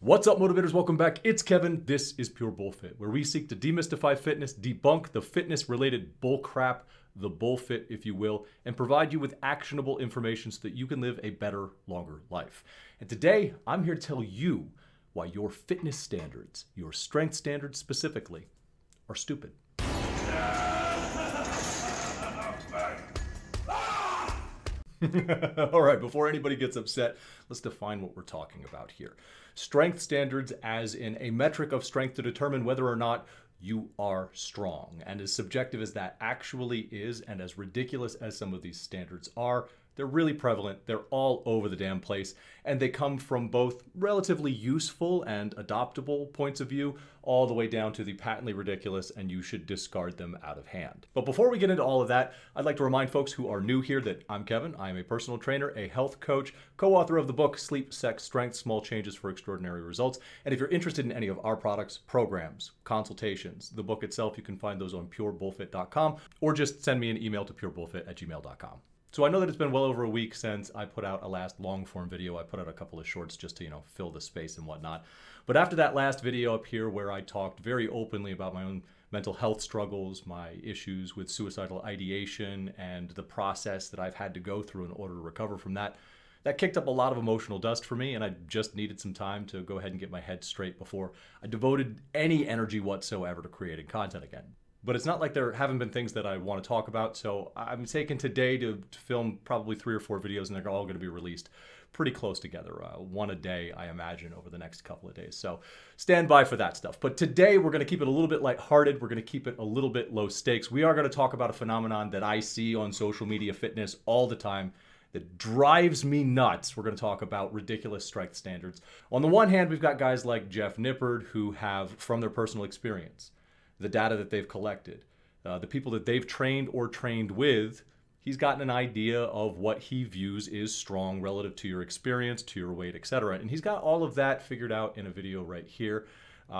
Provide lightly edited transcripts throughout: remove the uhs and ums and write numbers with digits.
What's up, motivators? Welcome back. It's Kevin. This is PureBullFit, where we seek to demystify fitness, debunk the fitness-related bullcrap, the bullfit, if you will, and provide you with actionable information so that you can live a better, longer life. And today, I'm here to tell you why your fitness standards, your strength standards specifically, are stupid. All right, before anybody gets upset, let's define what we're talking about here. Strength standards as in a metric of strength to determine whether or not you are strong. And as subjective as that actually is, and as ridiculous as some of these standards are, they're really prevalent. They're all over the damn place. And they come from both relatively useful and adoptable points of view, all the way down to the patently ridiculous, and you should discard them out of hand. But before we get into all of that, I'd like to remind folks who are new here that I'm Kevin. I am a personal trainer, a health coach, co-author of the book, Sleep, Sex, Strength, Small Changes for Extraordinary Results. And if you're interested in any of our products, programs, consultations, the book itself, you can find those on PureBullFit.com, or just send me an email to PureBullFit@gmail.com. So I know that it's been well over a week since I put out a last long form video. I put out a couple of shorts just to, fill the space and whatnot. But after that last video up here where I talked very openly about my own mental health struggles, my issues with suicidal ideation, and the process that I've had to go through in order to recover from that, that kicked up a lot of emotional dust for me, and I just needed some time to go ahead and get my head straight before I devoted any energy whatsoever to creating content again. But it's not like there haven't been things that I want to talk about, so I'm taking today to film probably 3 or 4 videos, and they're all going to be released pretty close together. One a day, I imagine, over the next couple of days. So stand by for that stuff. But today, we're going to keep it a little bit lighthearted. We're going to keep it a little bit low stakes. We are going to talk about a phenomenon that I see on social media fitness all the time that drives me nuts. We're going to talk about ridiculous strength standards. On the one hand, we've got guys like Jeff Nippard who have, from their personal experience, the data that they've collected, the people that they've trained or trained with, he's gotten an idea of what he views is strong relative to your experience, to your weight, etc. And he's got all of that figured out in a video right here.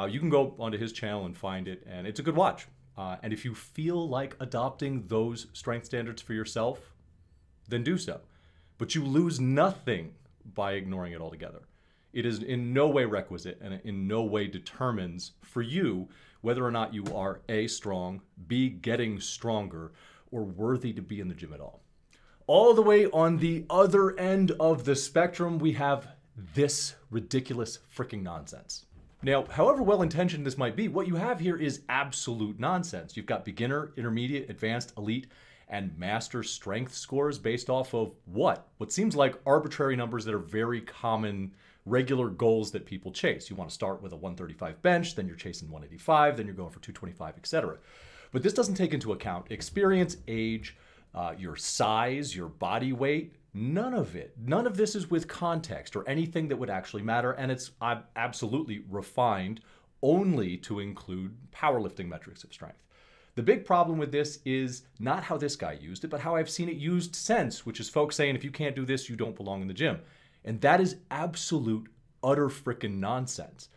You can go onto his channel and find it, and it's a good watch. And if you feel like adopting those strength standards for yourself, then do so. But you lose nothing by ignoring it altogether. It is in no way requisite and in no way determines for you whether or not you are A, strong, B, getting stronger, or worthy to be in the gym at all. All the way on the other end of the spectrum, we have this ridiculous freaking nonsense. Now, however well-intentioned this might be, what you have here is absolute nonsense. You've got beginner, intermediate, advanced, elite, and master strength scores based off of what? What seems like arbitrary numbers that are very common, regular goals that people chase. You want to start with a 135 bench, then you're chasing 185, then you're going for 225, etc. But this doesn't take into account experience, age, your size, your body weight, none of it. None of this is with context or anything that would actually matter, and it's absolutely refined only to include powerlifting metrics of strength. The big problem with this is not how this guy used it, but how I've seen it used since, which is folks saying if you can't do this, you don't belong in the gym. And that is absolute, utter frickin' nonsense.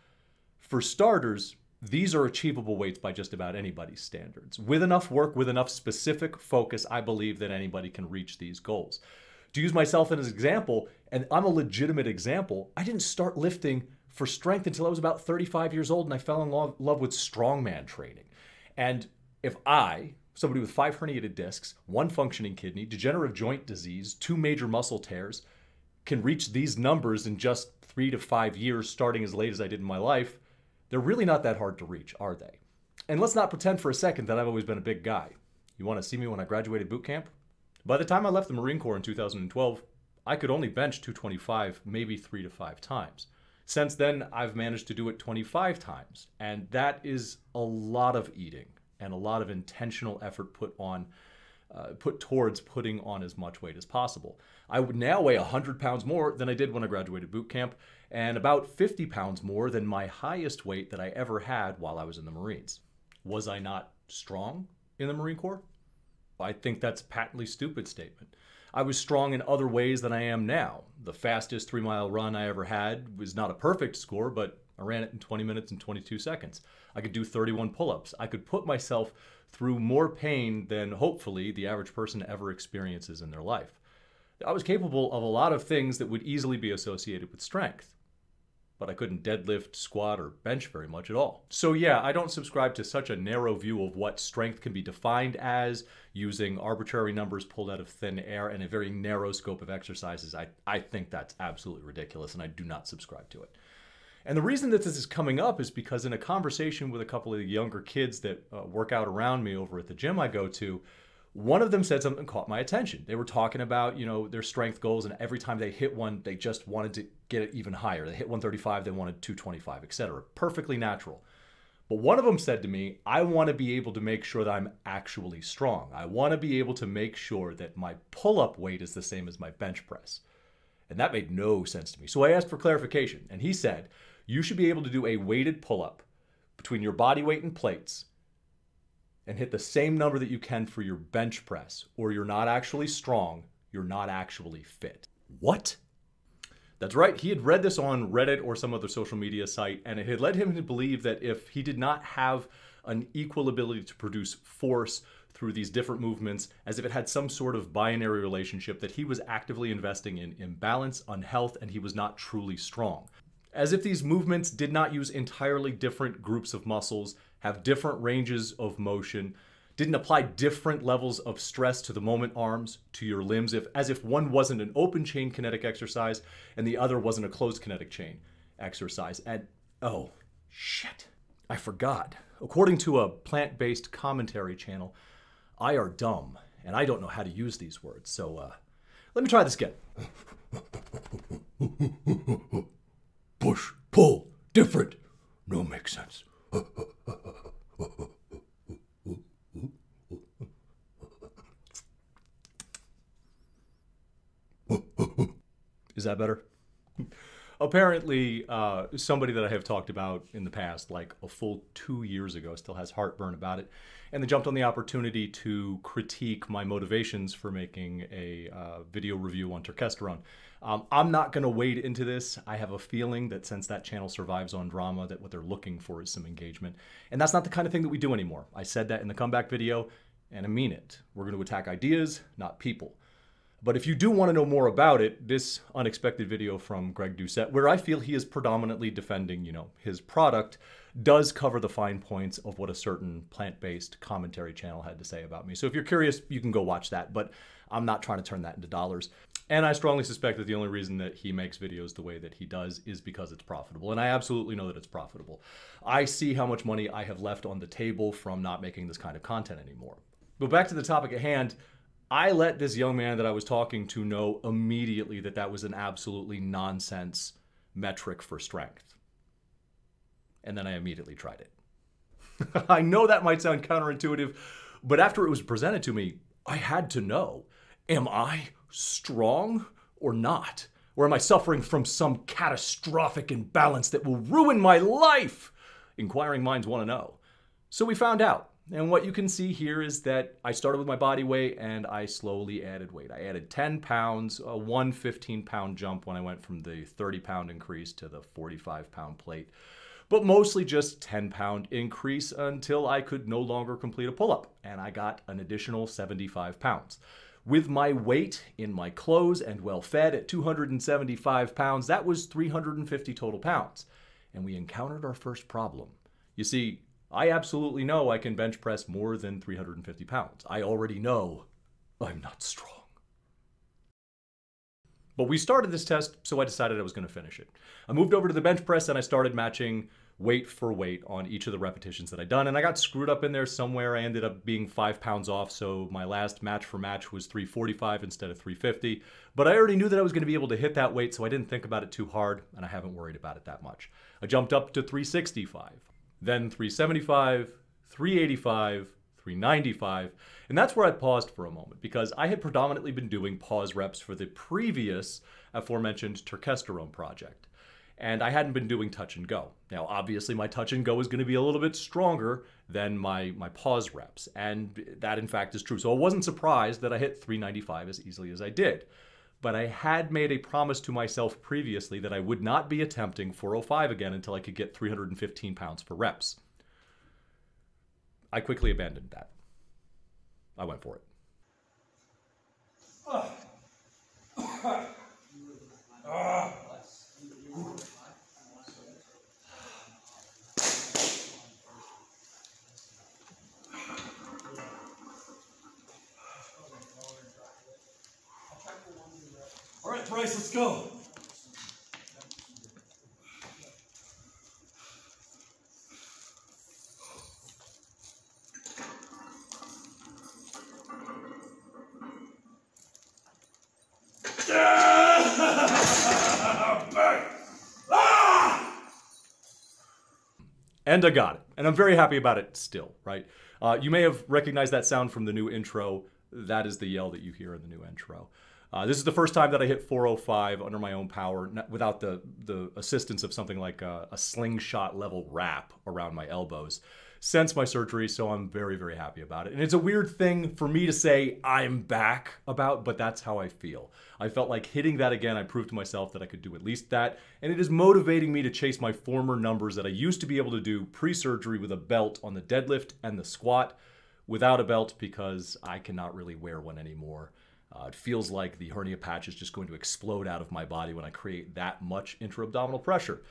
For starters, these are achievable weights by just about anybody's standards. With enough work, with enough specific focus, I believe that anybody can reach these goals. To use myself as an example, and I'm a legitimate example, I didn't start lifting for strength until I was about 35 years old, and I fell in love with strongman training. And if I, somebody with 5 herniated discs, 1 functioning kidney, degenerative joint disease, 2 major muscle tears, can reach these numbers in just 3 to 5 years, starting as late as I did in my life, they're really not that hard to reach, are they? And let's not pretend for a second that I've always been a big guy. You want to see me when I graduated boot camp? By the time I left the Marine Corps in 2012, I could only bench 225 maybe 3 to 5 times. Since then, I've managed to do it 25 times, and that is a lot of eating and a lot of intentional effort put towards putting on as much weight as possible. I would now weigh 100 pounds more than I did when I graduated boot camp, and about 50 pounds more than my highest weight that I ever had while I was in the Marines. Was I not strong in the Marine Corps? I think that's a patently stupid statement. I was strong in other ways than I am now. The fastest 3-mile run I ever had was not a perfect score, but I ran it in 20 minutes and 22 seconds. I could do 31 pull-ups. I could put myself through more pain than hopefully the average person ever experiences in their life. I was capable of a lot of things that would easily be associated with strength. but I couldn't deadlift, squat, or bench very much at all. So yeah, I don't subscribe to such a narrow view of what strength can be defined as, using arbitrary numbers pulled out of thin air and a very narrow scope of exercises. I think that's absolutely ridiculous, and I do not subscribe to it. And the reason that this is coming up is because in a conversation with a couple of the younger kids that work out around me over at the gym I go to, one of them said something that caught my attention. They were talking about, their strength goals, and every time they hit one, they just wanted to get it even higher. They hit 135, they wanted 225, etc. Perfectly natural. But one of them said to me, I want to be able to make sure that I'm actually strong. I want to be able to make sure that my pull-up weight is the same as my bench press. And that made no sense to me. So I asked for clarification, and he said, you should be able to do a weighted pull-up between your body weight and plates and hit the same number that you can for your bench press, or you're not actually strong, you're not actually fit. What? That's right, he had read this on Reddit or some other social media site, and it had led him to believe that if he did not have an equal ability to produce force through these different movements, as if it had some sort of binary relationship, that he was actively investing in imbalance, unhealth, and he was not truly strong. As if these movements did not use entirely different groups of muscles, have different ranges of motion, didn't apply different levels of stress to the moment arms, to your limbs, as if one wasn't an open chain kinetic exercise and the other wasn't a closed kinetic chain exercise. And oh, shit, I forgot. According to a plant-based commentary channel, I are dumb and I don't know how to use these words. So let me try this again. Push, pull, different. No, makes sense. Is that better? Apparently, somebody that I have talked about in the past, like a full 2 years ago, still has heartburn about it. And they jumped on the opportunity to critique my motivations for making a video review on Turkesterone. I'm not going to wade into this. I have a feeling that since that channel survives on drama, that what they're looking for is some engagement. And that's not the kind of thing that we do anymore. I said that in the comeback video, and I mean it. We're going to attack ideas, not people. But if you do want to know more about it, this unexpected video from Greg Doucette, where I feel he is predominantly defending, his product, does cover the fine points of what a certain plant-based commentary channel had to say about me. So if you're curious, you can go watch that, but I'm not trying to turn that into dollars. And I strongly suspect that the only reason that he makes videos the way that he does is because it's profitable. And I absolutely know that it's profitable. I see how much money I have left on the table from not making this kind of content anymore. But back to the topic at hand, I let this young man that I was talking to know immediately that that was an absolutely nonsense metric for strength. And then I immediately tried it. I know that might sound counterintuitive, but after it was presented to me, I had to know, am I strong or not? Or am I suffering from some catastrophic imbalance that will ruin my life? Inquiring minds want to know. So we found out. And what you can see here is that I started with my body weight and I slowly added weight. I added 10 pounds, one 15-pound jump when I went from the 30-pound increase to the 45-pound plate. But mostly just 10-pound increase until I could no longer complete a pull-up. And I got an additional 75 pounds. With my weight in my clothes and well fed at 275 pounds, that was 350 total pounds. And we encountered our first problem. You see, I absolutely know I can bench press more than 350 pounds. I already know I'm not strong. But we started this test, so I decided I was going to finish it. I moved over to the bench press and I started matching weight for weight on each of the repetitions that I'd done. And I got screwed up in there somewhere. I ended up being 5 pounds off, so my last match for match was 345 instead of 350. But I already knew that I was going to be able to hit that weight, so I didn't think about it too hard, and I haven't worried about it that much. I jumped up to 365. Then 375, 385, 395, and that's where I paused for a moment because I had predominantly been doing pause reps for the previous aforementioned Turkesterone project, and I hadn't been doing touch and go. Now, obviously, my touch and go is going to be a little bit stronger than my pause reps, and that in fact is true. So I wasn't surprised that I hit 395 as easily as I did. But I had made a promise to myself previously that I would not be attempting 405 again until I could get 315 pounds per reps. I quickly abandoned that. I went for it. Bryce, let's go. And I got it. And I'm very happy about it still, right? You may have recognized that sound from the new intro. That is the yell that you hear in the new intro. This is the first time that I hit 405 under my own power, without the assistance of something like a slingshot level wrap around my elbows since my surgery, so I'm very, very happy about it. And it's a weird thing for me to say I'm back about, but that's how I feel. I felt like hitting that again, I proved to myself that I could do at least that, and it is motivating me to chase my former numbers that I used to be able to do pre-surgery with a belt on the deadlift and the squat, without a belt because I cannot really wear one anymore. It feels like the hernia patch is just going to explode out of my body when I create that much intra-abdominal pressure.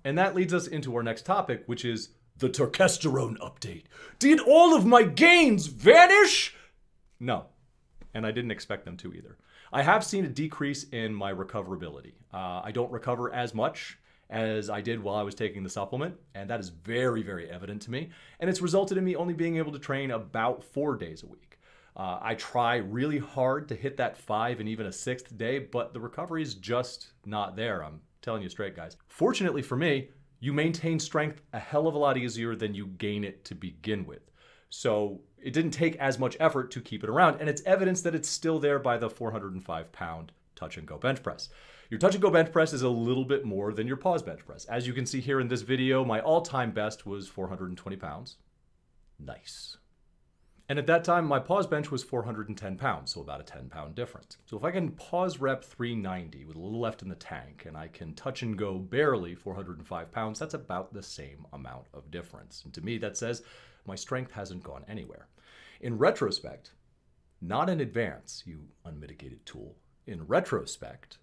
And that leads us into our next topic, which is the Turkesterone update. Did all of my gains vanish? No, and I didn't expect them to either. I have seen a decrease in my recoverability. I don't recover as much as I did while I was taking the supplement, and that is very, very evident to me. And it's resulted in me only being able to train about 4 days a week. I try really hard to hit that 5 and even a 6th day, but the recovery is just not there. I'm telling you straight, guys. Fortunately for me, you maintain strength a hell of a lot easier than you gain it to begin with. So it didn't take as much effort to keep it around, and it's evidence that it's still there by the 405-pound touch and go bench press. Your touch and go bench press is a little bit more than your pause bench press. As you can see here in this video, my all-time best was 420 pounds. Nice. And at that time, my pause bench was 410 pounds, so about a 10-pound difference. So if I can pause rep 390 with a little left in the tank, and I can touch and go barely 405 pounds, that's about the same amount of difference. And to me, that says my strength hasn't gone anywhere. In retrospect, not in advance, you unmitigated tool. In retrospect,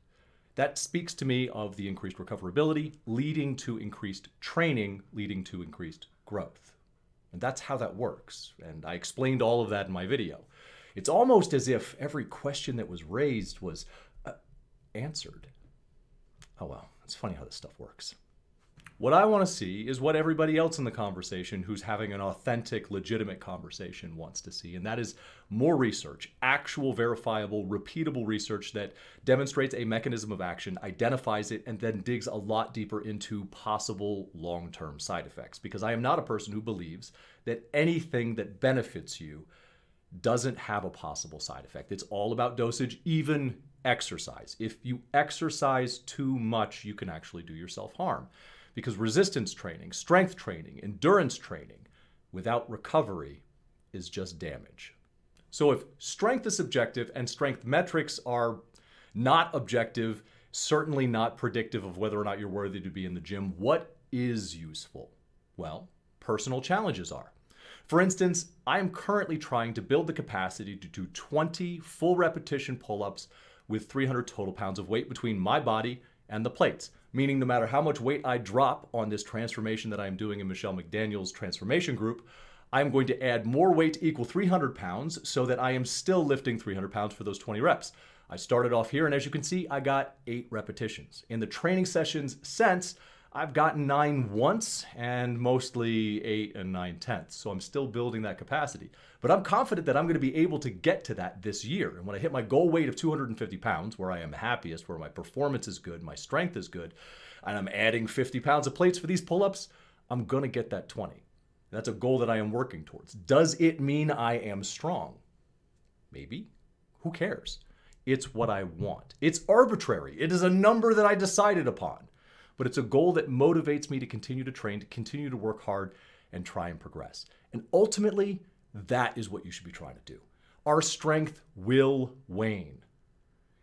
that speaks to me of the increased recoverability, leading to increased training, leading to increased growth. And that's how that works. And I explained all of that in my video. It's almost as if every question that was raised was answered. Oh well, it's funny how this stuff works. What I want to see is what everybody else in the conversation who's having an authentic, legitimate conversation wants to see, and that is more research, actual, verifiable, repeatable research that demonstrates a mechanism of action, identifies it, and then digs a lot deeper into possible long-term side effects. Because I am not a person who believes that anything that benefits you doesn't have a possible side effect. It's all about dosage, even exercise. If you exercise too much, you can actually do yourself harm. Because resistance training, strength training, endurance training without recovery is just damage. So if strength is subjective and strength metrics are not objective, certainly not predictive of whether or not you're worthy to be in the gym, what is useful? Well, personal challenges are. For instance, I am currently trying to build the capacity to do 20 full repetition pull-ups with 300 total pounds of weight between my body and the plates. Meaning no matter how much weight I drop on this transformation that I'm doing in Michelle McDaniel's transformation group, I'm going to add more weight to equal 300 pounds so that I am still lifting 300 pounds for those 20 reps. I started off here, and as you can see, I got 8 repetitions. In the training sessions since, I've gotten 9 once and mostly 8 and 9/10. So I'm still building that capacity. But I'm confident that I'm going to be able to get to that this year. And when I hit my goal weight of 250 pounds, where I am happiest, where my performance is good, my strength is good, and I'm adding 50 pounds of plates for these pull-ups, I'm going to get that 20. That's a goal that I am working towards. Does it mean I am strong? Maybe. Who cares? It's what I want. It's arbitrary. It is a number that I decided upon. But it's a goal that motivates me to continue to train, to continue to work hard, and try and progress. And ultimately, that is what you should be trying to do. Our strength will wane.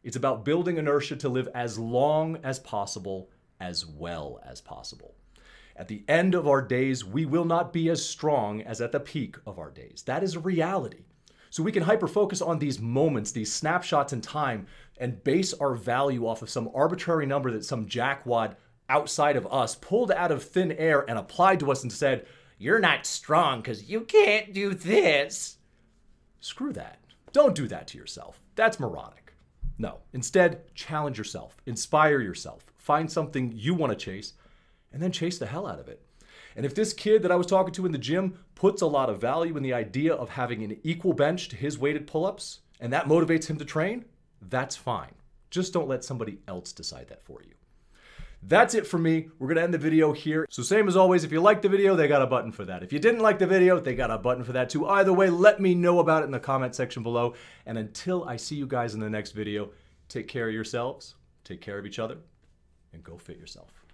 It's about building inertia to live as long as possible, as well as possible. At the end of our days, we will not be as strong as at the peak of our days. That is a reality. So we can hyper-focus on these moments, these snapshots in time, and base our value off of some arbitrary number that some jackwad outside of us pulled out of thin air and applied to us and said, "You're not strong because you can't do this." Screw that. Don't do that to yourself. That's moronic. No. Instead, challenge yourself, inspire yourself, find something you want to chase, and then chase the hell out of it. And if this kid that I was talking to in the gym puts a lot of value in the idea of having an equal bench to his weighted pull-ups, and that motivates him to train, that's fine. Just don't let somebody else decide that for you. That's it for me. We're going to end the video here. So same as always, if you liked the video, they got a button for that. If you didn't like the video, they got a button for that too. Either way, let me know about it in the comment section below. And until I see you guys in the next video, take care of yourselves, take care of each other, and go fit yourself.